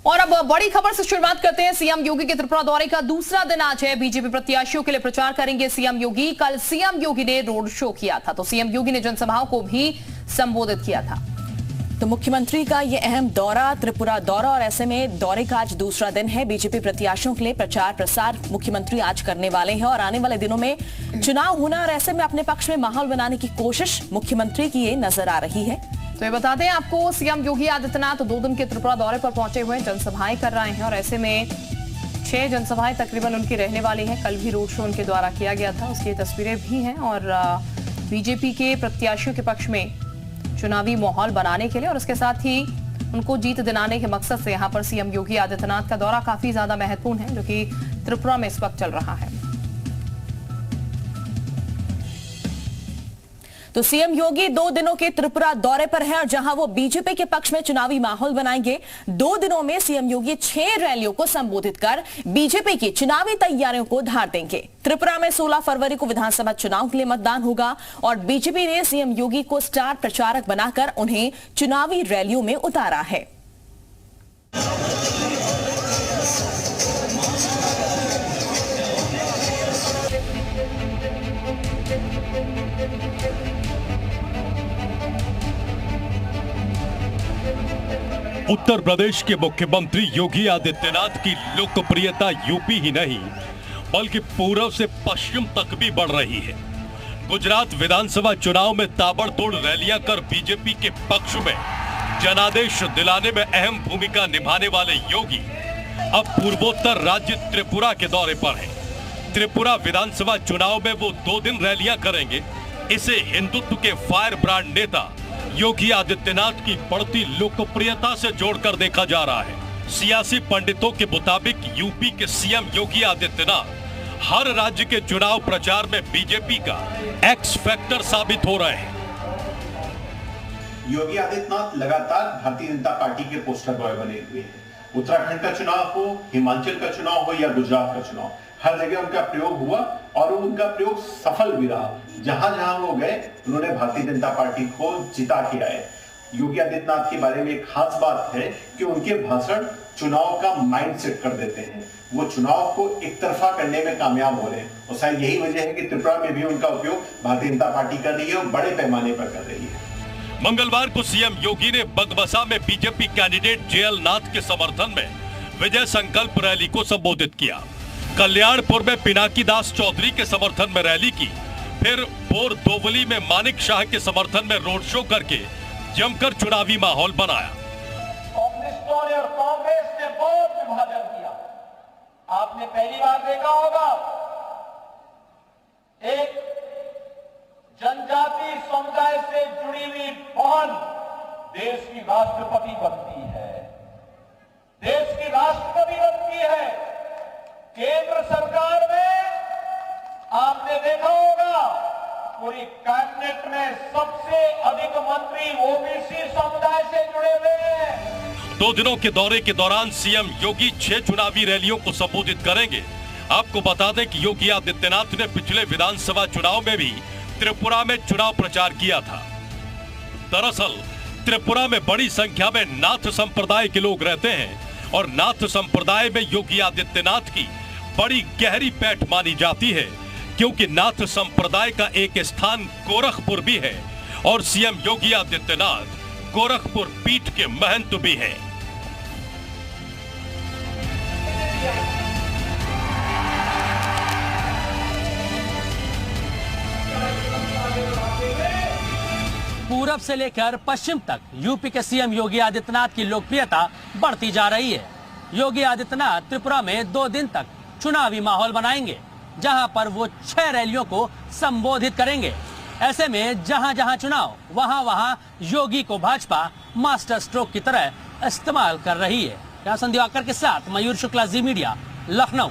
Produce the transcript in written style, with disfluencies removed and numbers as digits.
और अब बड़ी खबर से शुरुआत करते हैं। सीएम योगी के त्रिपुरा दौरे का दूसरा दिन आज है। बीजेपी प्रत्याशियों के लिए प्रचार करेंगे सीएम योगी। कल सीएम योगी ने रोड शो किया था, तो सीएम योगी ने जनसभाओं को भी संबोधित किया था। तो मुख्यमंत्री का ये अहम दौरा, त्रिपुरा दौरा, और ऐसे में दौरे का आज दूसरा दिन है। बीजेपी प्रत्याशियों के लिए प्रचार प्रसार मुख्यमंत्री आज करने वाले हैं और आने वाले दिनों में चुनाव होना और ऐसे में अपने पक्ष में माहौल बनाने की कोशिश मुख्यमंत्री की ये नजर आ रही है। तो ये बता दें आपको, सीएम योगी आदित्यनाथ 2 दिन के त्रिपुरा दौरे पर पहुंचे हुए जनसभाएं कर रहे हैं और ऐसे में 6 जनसभाएं तकरीबन उनकी रहने वाली हैं। कल भी रोड शो उनके द्वारा किया गया था, उसकी तस्वीरें भी हैं। और बीजेपी के प्रत्याशियों के पक्ष में चुनावी माहौल बनाने के लिए और उसके साथ ही उनको जीत दिलाने के मकसद से यहाँ पर सीएम योगी आदित्यनाथ का दौरा काफी ज्यादा महत्वपूर्ण है, जो कि त्रिपुरा में इस वक्त चल रहा है। तो सीएम योगी 2 दिनों के त्रिपुरा दौरे पर है और जहां वो बीजेपी के पक्ष में चुनावी माहौल बनाएंगे। 2 दिनों में सीएम योगी 6 रैलियों को संबोधित कर बीजेपी की चुनावी तैयारियों को धार देंगे। त्रिपुरा में 16 फरवरी को विधानसभा चुनाव के लिए मतदान होगा और बीजेपी ने सीएम योगी को स्टार प्रचारक बनाकर उन्हें चुनावी रैलियों में उतारा है। उत्तर प्रदेश के मुख्यमंत्री योगी आदित्यनाथ की लोकप्रियता यूपी ही नहीं बल्कि पूर्व से पश्चिम तक भी बढ़ रही है। गुजरात विधानसभा चुनाव में ताबड़तोड़ रैलियां कर बीजेपी के पक्ष में जनादेश दिलाने में अहम भूमिका निभाने वाले योगी अब पूर्वोत्तर राज्य त्रिपुरा के दौरे पर हैं। त्रिपुरा विधानसभा चुनाव में वो 2 दिन रैलियां करेंगे। इसे हिंदुत्व के फायर ब्रांड नेता योगी आदित्यनाथ की बढ़ती लोकप्रियता से जोड़कर देखा जा रहा है। सियासी पंडितों के मुताबिक यूपी के सीएम योगी आदित्यनाथ हर राज्य के चुनाव प्रचार में बीजेपी का एक्स फैक्टर साबित हो रहे हैं। योगी आदित्यनाथ लगातार भारतीय जनता पार्टी के पोस्टर बॉय बने हुए हैं। उत्तराखंड का चुनाव हो, हिमाचल का चुनाव हो या गुजरात का चुनाव, हर जगह उनका प्रयोग हुआ और उनका प्रयोग सफल भी रहा। जहां जहां वो गए उन्होंने भारतीय जनता पार्टी को जिता के आए। योगी आदित्यनाथ के बारे में एक खास बात है कि उनके भाषण चुनाव का माइंड सेट कर देते हैं। वो चुनाव को एक तरफा करने में कामयाब हो रहे हैं और शायद यही वजह है कि त्रिपुरा में भी उनका उपयोग भारतीय जनता पार्टी कर रही है और बड़े पैमाने पर कर रही है। मंगलवार को सीएम योगी ने बगबसा में बीजेपी कैंडिडेट जेएल नाथ के समर्थन में विजय संकल्प रैली को संबोधित किया। कल्याणपुर में पिनाकी दास चौधरी के समर्थन में रैली की, फिर बोर दोवली में मानिक शाह के समर्थन में रोड शो करके जमकर चुनावी माहौल बनाया। कम्युनिस्टों ने और कांग्रेस ने बहुत विभाजन किया। आपने पहली बार देखा होगा एक जनजाति समुदाय से जुड़ी हुई बहन देश की राष्ट्रपति बनती है, देश की राष्ट्रपति बनती है। केंद्र सरकार में आपने देखा होगा पूरी कैबिनेट में सबसे अधिक मंत्री ओबीसी समुदाय से जुड़े हुए हैं। 2 दिनों के दौरे के दौरान सीएम योगी 6 चुनावी रैलियों को संबोधित करेंगे। आपको बता दें कि योगी आदित्यनाथ ने पिछले विधानसभा चुनाव में भी त्रिपुरा में चुनाव प्रचार किया था। दरअसल त्रिपुरा में बड़ी संख्या में नाथ संप्रदाय के लोग रहते हैं और नाथ संप्रदाय में योगी आदित्यनाथ की बड़ी गहरी पैठ मानी जाती है, क्योंकि नाथ संप्रदाय का एक स्थान गोरखपुर भी है और सीएम योगी आदित्यनाथ गोरखपुर पीठ के महंत भी हैं। पूरब से लेकर पश्चिम तक यूपी के सीएम योगी आदित्यनाथ की लोकप्रियता बढ़ती जा रही है। योगी आदित्यनाथ त्रिपुरा में 2 दिन तक चुनावी माहौल बनाएंगे, जहां पर वो 6 रैलियों को संबोधित करेंगे। ऐसे में जहां जहां चुनाव वहां वहां योगी को भाजपा मास्टर स्ट्रोक की तरह इस्तेमाल कर रही है। संध्या दिवाकर के साथ मयूर शुक्ला, जी मीडिया, लखनऊ।